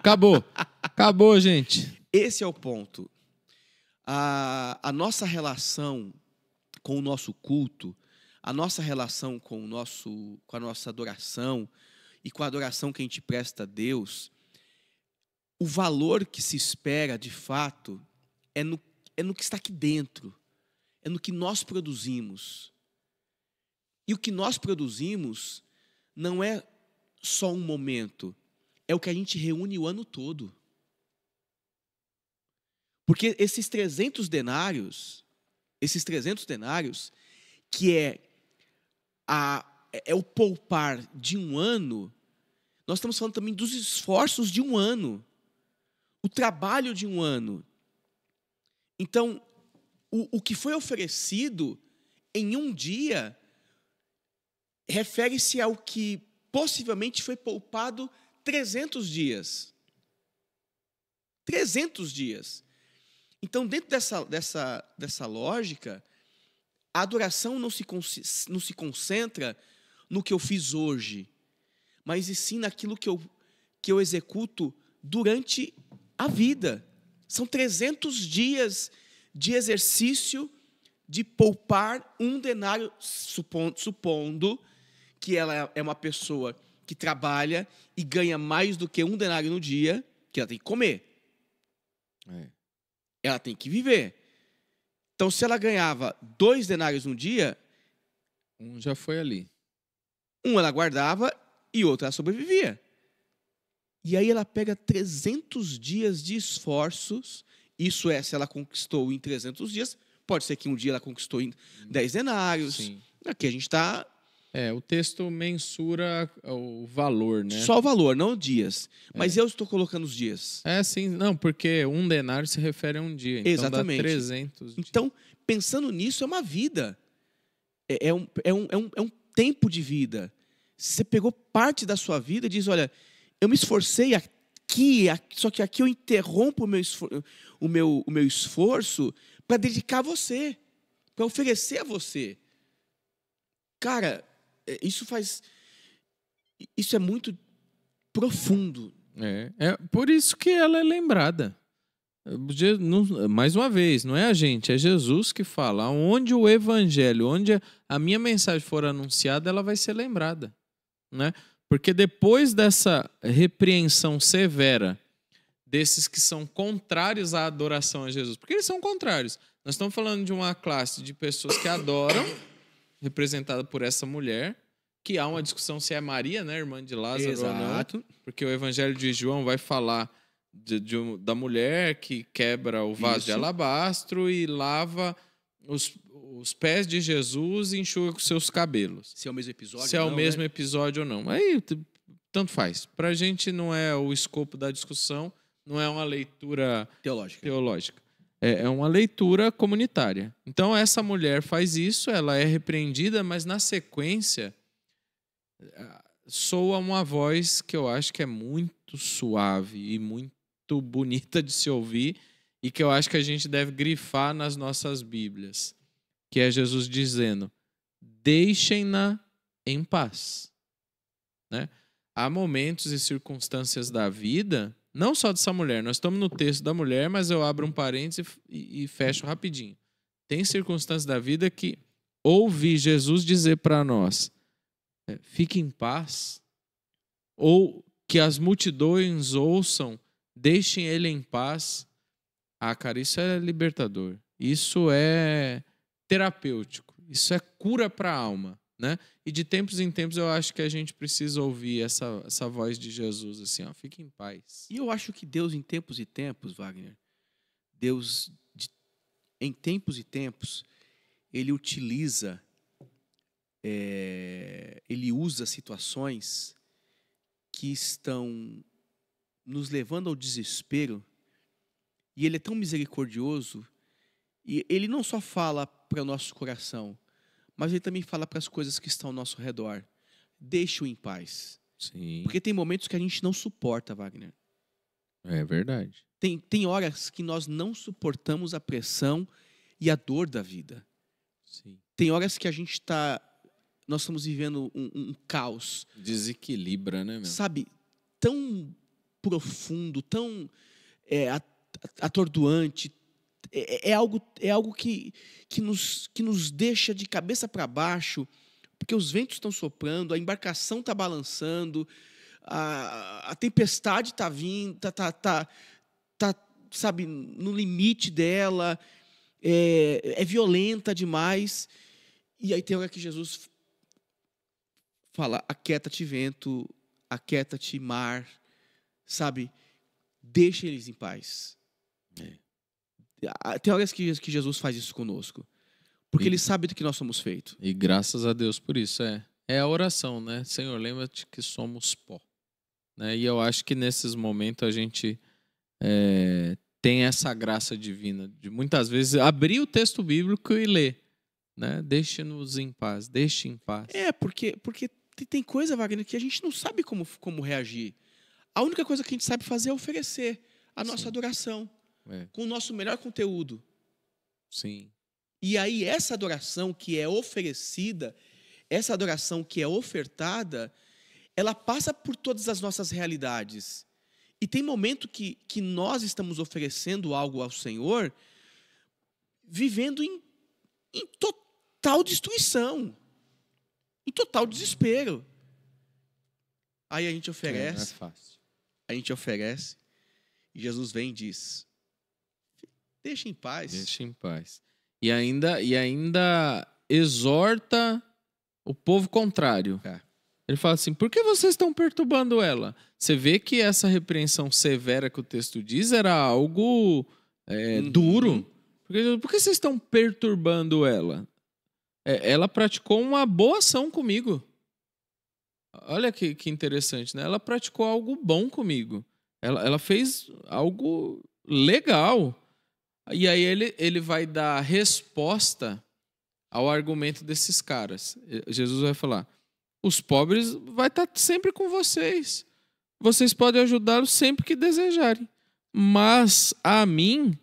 Acabou, gente. Esse é o ponto. A nossa relação com o nosso culto, a nossa relação com a nossa adoração e com a adoração que a gente presta a Deus, o valor que se espera, de fato, é no que está aqui dentro. É no que nós produzimos. E o que nós produzimos não é só um momento. É o que a gente reúne o ano todo. Porque esses 300 denários, que é o poupar de um ano, nós estamos falando também dos esforços de um ano. O trabalho de um ano. Então, o que foi oferecido em um dia refere-se ao que possivelmente foi poupado 300 dias. 300 dias. Então, dentro dessa lógica, a adoração não se concentra no que eu fiz hoje, mas e sim naquilo que eu executo durante a vida. São 300 dias de exercício de poupar um denário, supondo que ela é uma pessoa que trabalha e ganha mais do que um denário no dia, que ela tem que comer. Ela tem que viver. Então, se ela ganhava 2 denários no dia, um já foi ali. Um ela guardava e outro ela sobrevivia. E aí ela pega 300 dias de esforços, isso é, se ela conquistou em 300 dias, pode ser que um dia ela conquistou em 10 denários. Sim. Aqui a gente está... o texto mensura o valor, né? Só o valor, não dias. Mas eu estou colocando os dias. Sim. Não, porque um denário se refere a um dia. Então exatamente. Dá 300 dias. Então, pensando nisso, é uma vida. É um tempo de vida. Você pegou parte da sua vida e diz, olha, eu me esforcei aqui, só que aqui eu interrompo o meu esforço para dedicar a você, para oferecer a você. Cara, isso é muito profundo. É por isso que ela é lembrada. Mais uma vez, não é a gente, é Jesus que fala. Onde o evangelho, onde a minha mensagem for anunciada, ela vai ser lembrada, né? Porque depois dessa repreensão severa desses que são contrários à adoração a Jesus, porque eles são contrários. Nós estamos falando de uma classe de pessoas que adoram, representada por essa mulher, que há uma discussão se é Maria, né, irmã de Lázaro. Exato. Ou não, porque o Evangelho de João vai falar da mulher que quebra o vaso de alabastro e lava os pés de Jesus e enxuga com seus cabelos. Se é o mesmo episódio Se é o mesmo episódio ou não. Aí, tanto faz. Para a gente não é o escopo da discussão, não é uma leitura teológica. É uma leitura comunitária. Então, essa mulher faz isso, ela é repreendida, mas na sequência soa uma voz que eu acho que é muito suave e muito bonita de se ouvir e que eu acho que a gente deve grifar nas nossas Bíblias, que é Jesus dizendo, deixem-na em paz. Né? Há momentos e circunstâncias da vida, não só dessa mulher, nós estamos no texto da mulher, mas eu abro um parênteses e fecho rapidinho. Tem circunstâncias da vida que ouvi Jesus dizer para nós, fique em paz, ou que as multidões ouçam, deixem ele em paz. Cara, isso é libertador. Isso é terapêutico. Isso é cura para a alma, né? E de tempos em tempos eu acho que a gente precisa ouvir essa voz de Jesus assim, ó, fique em paz. E eu acho que Deus, em tempos e tempos, Wagner, Deus, em tempos e tempos, Ele utiliza, Ele usa situações que estão nos levando ao desespero, e Ele é tão misericordioso, e Ele não só fala para o nosso coração, mas Ele também fala para as coisas que estão ao nosso redor. Deixe-o em paz. Sim. Porque tem momentos que a gente não suporta, Wagner. É verdade. Tem horas que nós não suportamos a pressão e a dor da vida. Sim. Tem horas que nós estamos vivendo um caos. Desequilibra, né, meu? Sabe, tão profundo, tão atordoante. É algo que nos deixa de cabeça para baixo, porque os ventos estão soprando, a embarcação está balançando, a tempestade está vindo, sabe, no limite dela, é violenta demais. E aí tem hora que Jesus fala: aquieta-te vento, aquieta-te mar, sabe? Deixa eles em paz. Tem horas que Jesus faz isso conosco, porque Ele sabe do que nós somos feitos. E graças a Deus por isso. É a oração, né? Senhor, lembra-te que somos pó. Né? E eu acho que nesses momentos a gente tem essa graça divina de muitas vezes abrir o texto bíblico e ler. Né? Deixe-nos em paz, deixe em paz. Porque tem coisa, Wagner, que a gente não sabe como reagir. A única coisa que a gente sabe fazer é oferecer a nossa adoração. Com o nosso melhor conteúdo. Sim. E aí essa adoração que é oferecida, essa adoração que é ofertada, ela passa por todas as nossas realidades. E tem momento que nós estamos oferecendo algo ao Senhor, vivendo em total destruição, em total desespero. Aí a gente oferece. Não é fácil. A gente oferece, e Jesus vem e diz: deixa em paz. Deixa em paz. E ainda exorta o povo contrário. Ele fala assim: por que vocês estão perturbando ela? Você vê que essa repreensão severa que o texto diz era algo duro. Por que vocês estão perturbando ela? Ela praticou uma boa ação comigo. Olha que interessante, né? Ela praticou algo bom comigo. Ela fez algo legal. E aí ele vai dar resposta ao argumento desses caras. Jesus vai falar: os pobres vai estar sempre com vocês. Vocês podem ajudá-los sempre que desejarem. Mas a mim,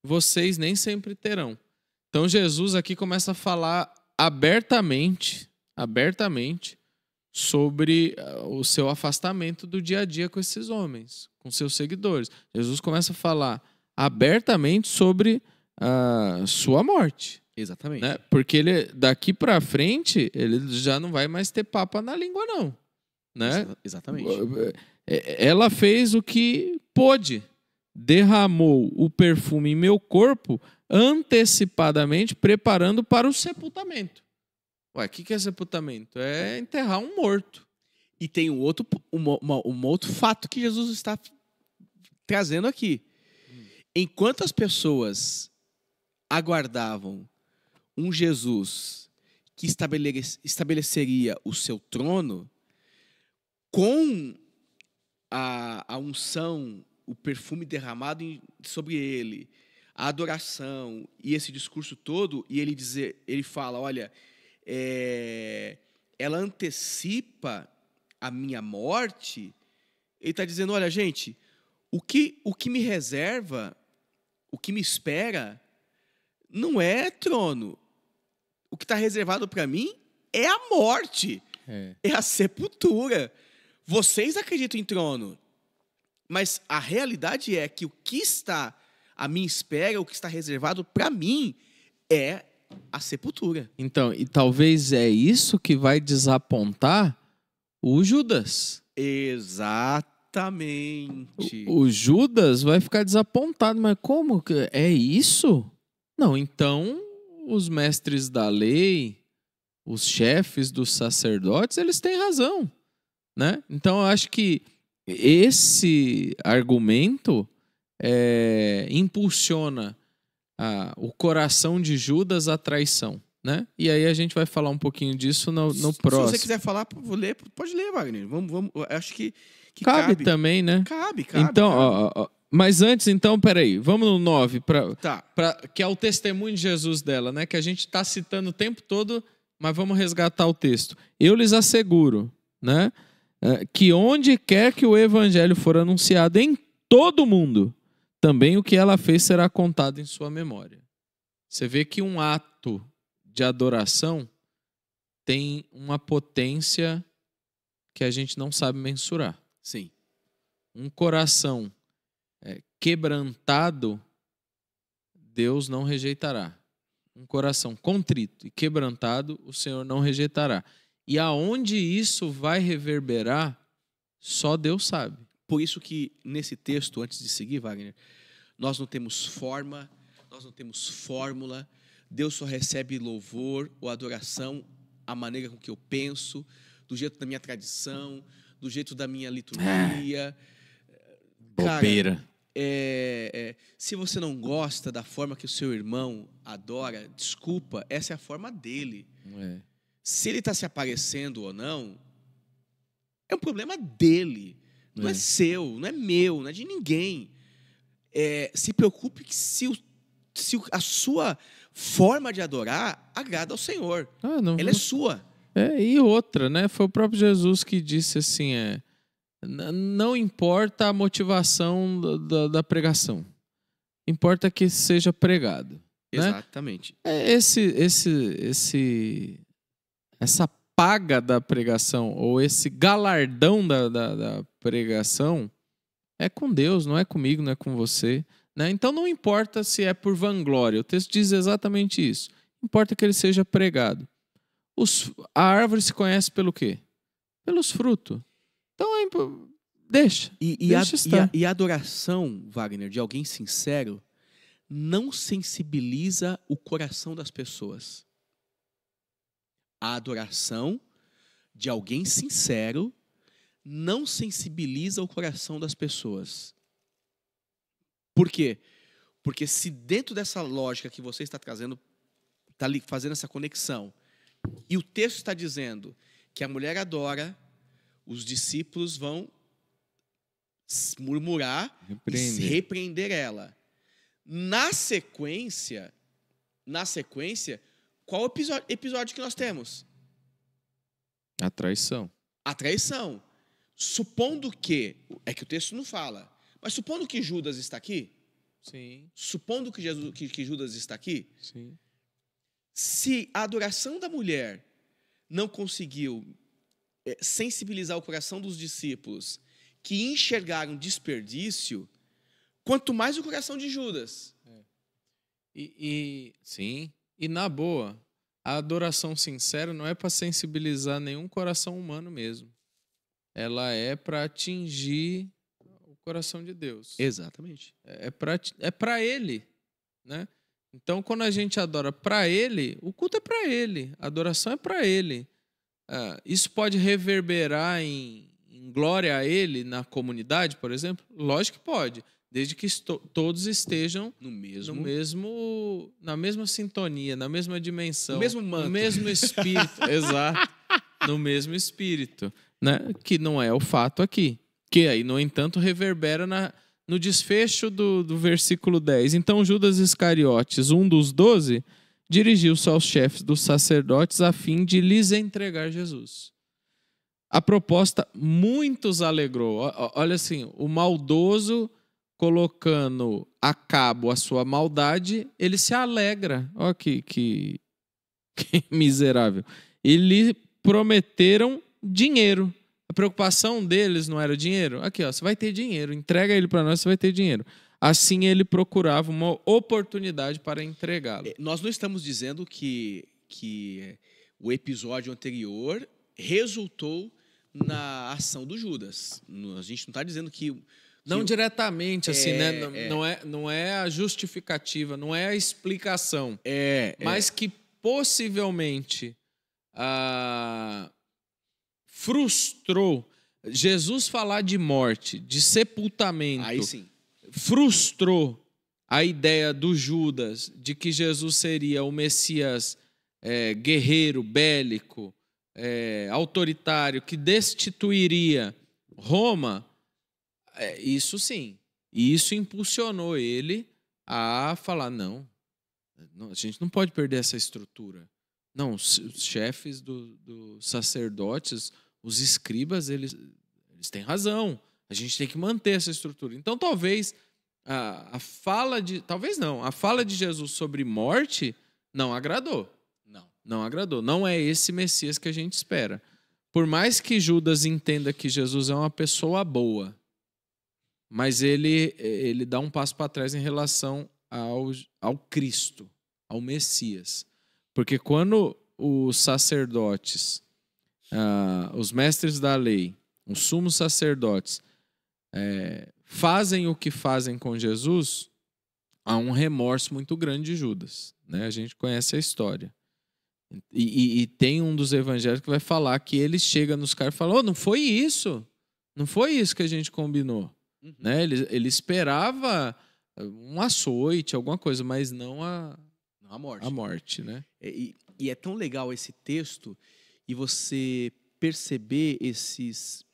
vocês nem sempre terão. Então Jesus aqui começa a falar abertamente sobre o seu afastamento do dia a dia com esses homens, com seus seguidores. Jesus começa a falar abertamente sobre a sua morte. Exatamente. Né? Porque ele, daqui para frente, ele já não vai mais ter papa na língua, não. Né? Exatamente. Ela fez o que pôde. Derramou o perfume em meu corpo antecipadamente, preparando para o sepultamento. Ué, o que é sepultamento? É enterrar um morto. E tem um outro fato que Jesus está trazendo aqui. Enquanto as pessoas aguardavam um Jesus que estabeleceria o seu trono, com a unção, o perfume derramado sobre ele, a adoração e esse discurso todo, e ele fala: olha, ela antecipa a minha morte. Ele está dizendo: olha, gente, o que me reserva, o que me espera, não é trono. O que está reservado para mim é a morte, é a sepultura. Vocês acreditam em trono, mas a realidade é que o que está à minha espera, o que está reservado para mim, é a sepultura. Então, e talvez é isso que vai desapontar o Judas. Exatamente. O Judas vai ficar desapontado, mas como? É isso? Não, então os mestres da lei, os chefes dos sacerdotes, eles têm razão, né? Então, eu acho que esse argumento impulsiona o coração de Judas à traição, né? E aí a gente vai falar um pouquinho disso no próximo. Se você quiser falar, pode ler, Wagner. Vamos, acho que cabe também, né? Cabe. Então, ó, mas antes, então, peraí, vamos no 9, Tá. que é o testemunho de Jesus dela, né? Que a gente está citando o tempo todo, mas vamos resgatar o texto. Eu lhes asseguro, né? Que onde quer que o evangelho for anunciado em todo o mundo, também o que ela fez será contado em sua memória. Você vê que um ato de adoração tem uma potência que a gente não sabe mensurar. Sim. Um coração quebrantado, Deus não rejeitará. Um coração contrito e quebrantado, o Senhor não rejeitará. E aonde isso vai reverberar, só Deus sabe. Por isso que nesse texto, antes de seguir, Wagner, nós não temos forma, nós não temos fórmula. Deus só recebe louvor ou adoração à maneira com que eu penso, do jeito da minha tradição, do jeito da minha liturgia. Bobeira. Cara, se você não gosta da forma que o seu irmão adora, desculpa, essa é a forma dele. Se ele está se aparecendo ou não, é um problema dele. Não é seu, não é meu, não é de ninguém. Se preocupe que se a sua forma de adorar agrada ao Senhor. Ela é sua. E outra, né? Foi o próprio Jesus que disse assim, não importa a motivação da pregação. Importa que seja pregado. Né? Exatamente. Essa paga da pregação, ou esse galardão da pregação, é com Deus, não é comigo, não é com você. Né? Então não importa se é por vanglória. O texto diz exatamente isso. Importa que ele seja pregado. A árvore se conhece pelo quê? Pelos frutos. Então, deixa estar. E a adoração, Wagner, de alguém sincero, não sensibiliza o coração das pessoas. A adoração de alguém sincero não sensibiliza o coração das pessoas. Por quê? Porque se dentro dessa lógica que você está trazendo, está ali fazendo essa conexão, e o texto está dizendo que a mulher adora, os discípulos vão murmurar e repreender ela. Na sequência, qual o episódio que nós temos? A traição. A traição. Supondo que, é que o texto não fala, mas supondo que Judas está aqui, sim. Supondo que Judas está aqui, sim. Se a adoração da mulher não conseguiu sensibilizar o coração dos discípulos que enxergaram desperdício, quanto mais o coração de Judas. Sim. E na boa, a adoração sincera não é para sensibilizar nenhum coração humano mesmo. Ela é para atingir o coração de Deus. Exatamente. É para Ele, né? Então, quando a gente adora para Ele, o culto é para Ele, a adoração é para Ele. Isso pode reverberar em glória a Ele na comunidade, por exemplo? Lógico que pode, desde que todos estejam na mesma sintonia, na mesma dimensão, no mesmo manto, no mesmo espírito, exato, no mesmo espírito, né? Que não é o fato aqui. Que aí, no entanto, reverbera no desfecho do versículo 10. Então Judas Iscariotes, um dos 12, dirigiu-se aos chefes dos sacerdotes a fim de lhes entregar Jesus. A proposta muitos alegrou. Olha assim, o maldoso colocando a cabo a sua maldade, ele se alegra. Olha que miserável. E lhe prometeram dinheiro. A preocupação deles não era o dinheiro. Aqui, ó, você vai ter dinheiro. Entrega ele para nós, você vai ter dinheiro. Assim ele procurava uma oportunidade para entregá-lo. Nós não estamos dizendo que o episódio anterior resultou na ação do Judas. A gente não está dizendo que Não diretamente, assim, né? Não é a justificativa, não é a explicação. Mas que possivelmente frustrou. Jesus falar de morte, de sepultamento, aí sim, frustrou a ideia do Judas de que Jesus seria o Messias guerreiro, bélico, autoritário, que destituiria Roma. Isso sim. E isso impulsionou ele a falar, não, a gente não pode perder essa estrutura. Não, os chefes dos sacerdotes, os escribas, eles têm razão. A gente tem que manter essa estrutura. Então, talvez a fala de Jesus sobre morte não agradou. Não agradou. Não é esse Messias que a gente espera. Por mais que Judas entenda que Jesus é uma pessoa boa, mas ele dá um passo para trás em relação ao Cristo, ao Messias. Porque quando os sacerdotes, os mestres da lei, os sumos sacerdotes, fazem o que fazem com Jesus, há um remorso muito grande de Judas, né? A gente conhece a história. E tem um dos evangelhos que vai falar que ele chega nos caras e fala, não foi isso que a gente combinou. Né? Ele esperava um açoite, alguma coisa, mas não a morte, né? E é tão legal esse texto e você perceber esses...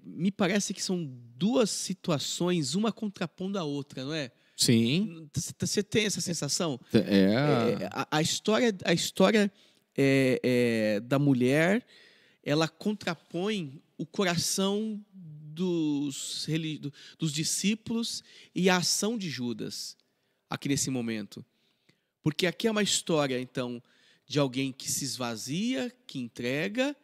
me parece que são duas situações, uma contrapondo a outra, não é? Sim. Você tem essa sensação? A história da mulher, ela contrapõe o coração dos discípulos e a ação de Judas aqui nesse momento. Porque aqui é uma história, então, de alguém que se esvazia, que entrega.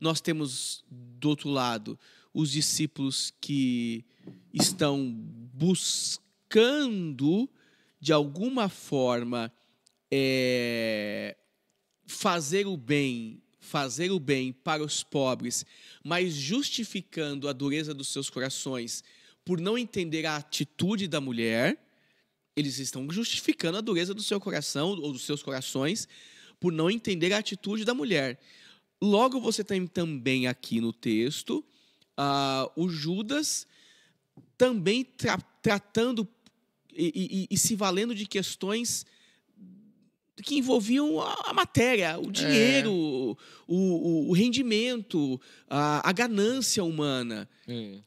Nós temos, do outro lado, os discípulos que estão buscando, de alguma forma, fazer o bem para os pobres, mas justificando a dureza dos seus corações por não entender a atitude da mulher. Eles estão justificando a dureza do seu coração ou dos seus corações por não entender a atitude da mulher. Logo, você tem também aqui no texto o Judas também tratando e se valendo de questões que envolviam a matéria, o dinheiro, o rendimento, a ganância humana.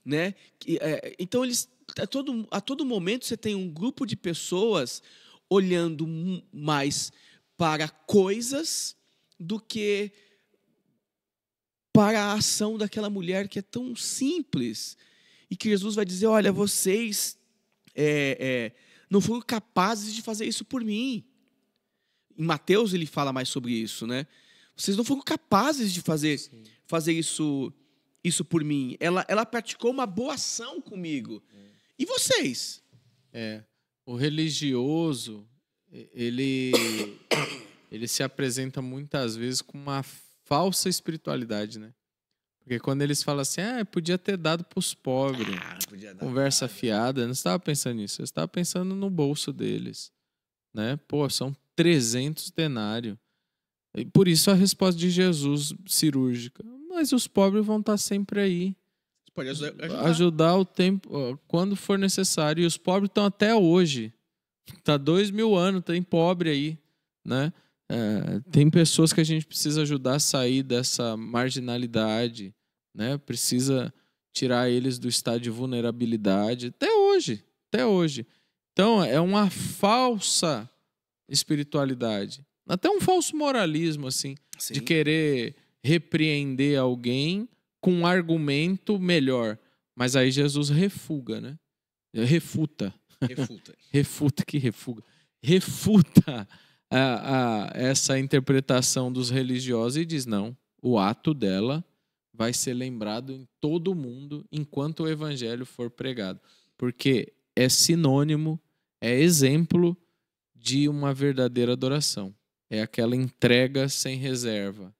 Né? Então, a todo momento você tem um grupo de pessoas olhando mais para coisas do que para a ação daquela mulher que é tão simples. E que Jesus vai dizer, olha, vocês não foram capazes de fazer isso por mim. Em Mateus ele fala mais sobre isso, né? Vocês não foram capazes de fazer isso por mim. Ela praticou uma boa ação comigo. E vocês? O religioso, ele se apresenta muitas vezes com uma falsa espiritualidade, né? Porque quando eles falam assim, podia ter dado para os pobres, conversa fiada, eu não estava pensando nisso, eu estava pensando no bolso deles, né? Pô, são 300 denários. E por isso a resposta de Jesus cirúrgica. Mas os pobres vão estar sempre aí. Pode ajudar o tempo, quando for necessário. E os pobres estão até hoje. Está 2000 anos, tem pobre aí, né? Tem pessoas que a gente precisa ajudar a sair dessa marginalidade, né? Precisa tirar eles do estado de vulnerabilidade. Até hoje. Então, é uma falsa espiritualidade. Até um falso moralismo, assim, de querer repreender alguém com um argumento melhor. Mas aí Jesus refuga, né? Refuta essa interpretação dos religiosos e diz, não, o ato dela vai ser lembrado em todo mundo enquanto o evangelho for pregado. Porque é sinônimo, é exemplo de uma verdadeira adoração. É aquela entrega sem reserva.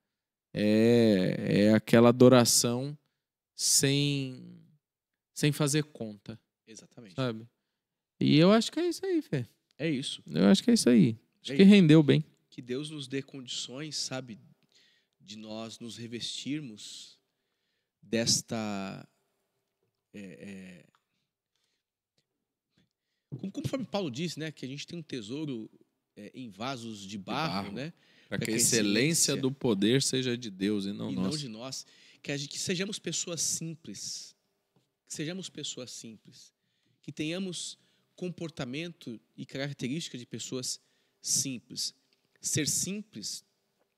É aquela adoração sem sem fazer conta. Exatamente. Sabe? E eu acho que é isso aí, Fê. É isso. Eu acho que é isso aí. Acho que rendeu bem. Que Deus nos dê condições, sabe, de nós nos revestirmos desta... Conforme Paulo disse, né, que a gente tem um tesouro em vasos de barro, né? Para que a excelência do poder seja de Deus e não e nossa. não de nós. Que sejamos pessoas simples. Que sejamos pessoas simples. Que tenhamos comportamento e característica de pessoas simples. Ser simples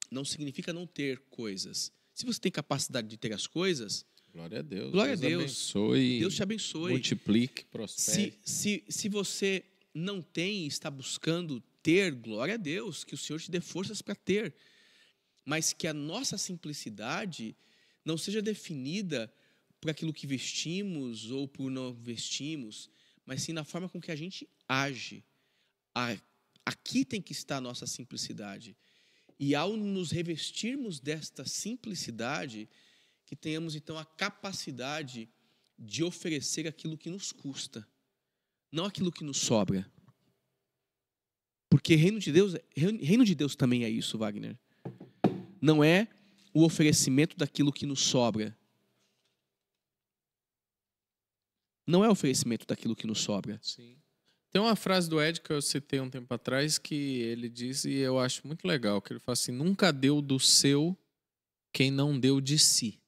não significa não ter coisas. Se você tem capacidade de ter as coisas... Glória a Deus. Glória a Deus. Abençoe, Deus te abençoe. Multiplique, prospere. Se você não tem e está buscando ter, glória a Deus, que o Senhor te dê forças para ter. Mas que a nossa simplicidade não seja definida por aquilo que vestimos ou por não vestimos, mas sim na forma com que a gente age. Aqui tem que estar a nossa simplicidade. E ao nos revestirmos desta simplicidade, que tenhamos então a capacidade de oferecer aquilo que nos custa, não aquilo que nos sobra. Porque reino de Deus também é isso, Wagner. Não é o oferecimento daquilo que nos sobra. Não é o oferecimento daquilo que nos sobra. Sim. Tem uma frase do Ed que eu citei um tempo atrás que ele diz, e eu acho muito legal, que ele fala assim: nunca deu do seu quem não deu de si.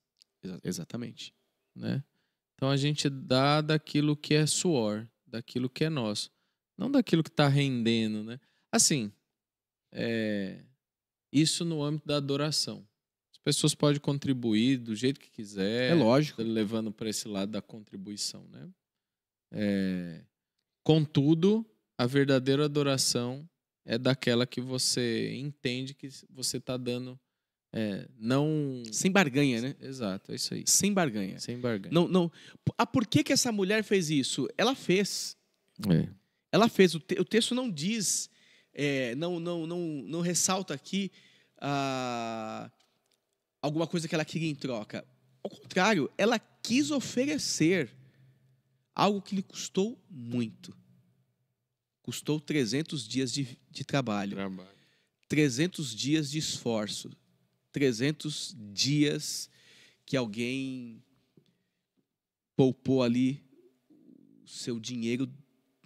Exatamente. Né? Então a gente dá daquilo que é suor, daquilo que é nosso, não daquilo que está rendendo, né? Assim, isso no âmbito da adoração. As pessoas podem contribuir do jeito que quiser, é lógico, levando para esse lado da contribuição, né? Contudo, a verdadeira adoração é daquela que você entende que você está dando. Não... Sem barganha, né? Exato, é isso aí. Sem barganha. Sem barganha. Não. Por que essa mulher fez isso? Ela fez. É. Ela fez. O texto não diz, não ressalta aqui alguma coisa que ela queria em troca. Ao contrário, ela quis oferecer algo que lhe custou muito. Custou 300 dias de trabalho. 300 dias de esforço. 300 dias que alguém poupou ali o seu dinheiro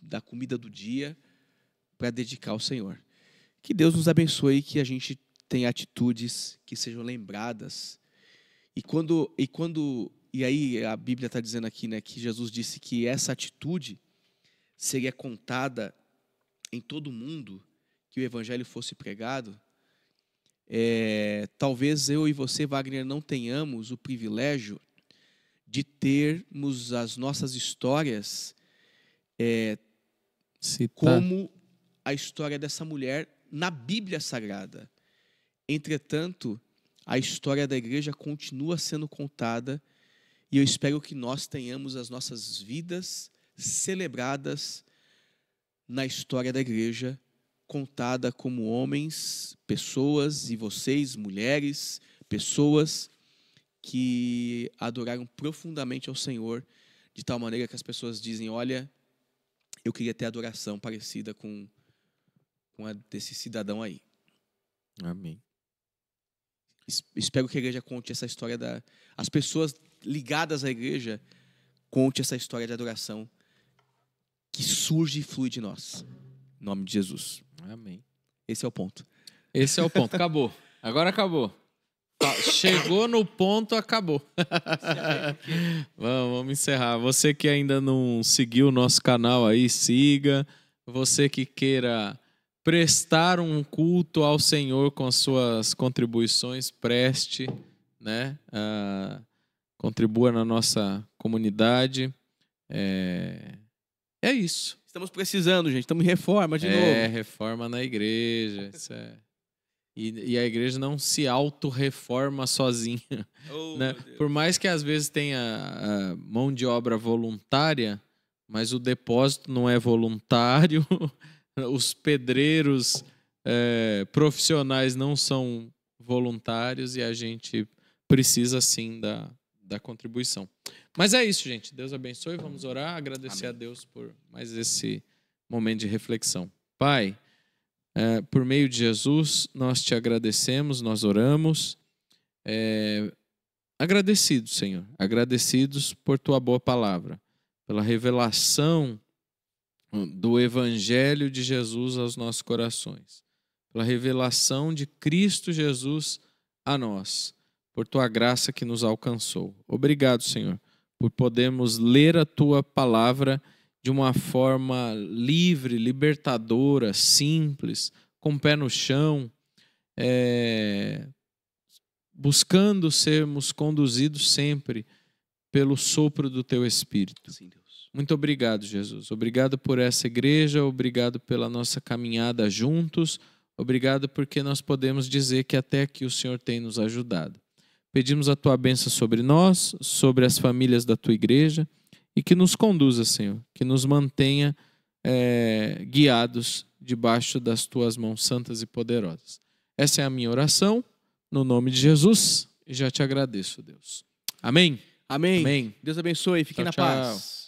da comida do dia para dedicar ao Senhor. Que Deus nos abençoe e que a gente tenha atitudes que sejam lembradas. E aí a Bíblia está dizendo aqui, né, que Jesus disse que essa atitude seria contada em todo o mundo, que o evangelho fosse pregado. Talvez eu e você, Wagner, não tenhamos o privilégio de termos as nossas histórias como a história dessa mulher na Bíblia Sagrada. Entretanto, a história da igreja continua sendo contada e eu espero que nós tenhamos as nossas vidas celebradas na história da igreja, contada como homens, pessoas, e vocês, mulheres, pessoas que adoraram profundamente ao Senhor, de tal maneira que as pessoas dizem: olha, eu queria ter adoração parecida com a desse cidadão aí. Amém. Espero que a igreja conte essa história as pessoas ligadas à igreja conte essa história de adoração que surge e flui de nós. Em nome de Jesus. Amém. Esse é o ponto. Esse é o ponto. Acabou. Agora acabou. Chegou no ponto, acabou. Vamos encerrar. Você que ainda não seguiu o nosso canal aí, siga. Você que queira prestar um culto ao Senhor com as suas contribuições, preste, né? Contribua na nossa comunidade. É isso. Estamos precisando, gente. Estamos em reforma de novo. Reforma na igreja. Isso é... E a igreja não se auto-reforma sozinha. Né? Por mais que às vezes tenha a mão de obra voluntária, mas o depósito não é voluntário, os pedreiros profissionais não são voluntários e a gente precisa sim da contribuição. Mas é isso, gente. Deus abençoe. Vamos orar, agradecer a Deus por mais esse momento de reflexão. Pai, por meio de Jesus, nós te agradecemos, nós oramos. Agradecidos, Senhor. Agradecidos por tua boa palavra, pela revelação do Evangelho de Jesus aos nossos corações, pela revelação de Cristo Jesus a nós, por tua graça que nos alcançou. Obrigado, Senhor, por podermos ler a tua palavra de uma forma livre, libertadora, simples, com o pé no chão, buscando sermos conduzidos sempre pelo sopro do teu Espírito. Sim, Deus. Muito obrigado, Jesus. Obrigado por essa igreja, obrigado pela nossa caminhada juntos, obrigado porque nós podemos dizer que até aqui o Senhor tem nos ajudado. Pedimos a tua bênção sobre nós, sobre as famílias da tua igreja e que nos conduza, Senhor, que nos mantenha guiados debaixo das tuas mãos santas e poderosas. Essa é a minha oração, no nome de Jesus, e já te agradeço, Deus. Amém? Amém. Amém. Deus abençoe. Fiquem na paz.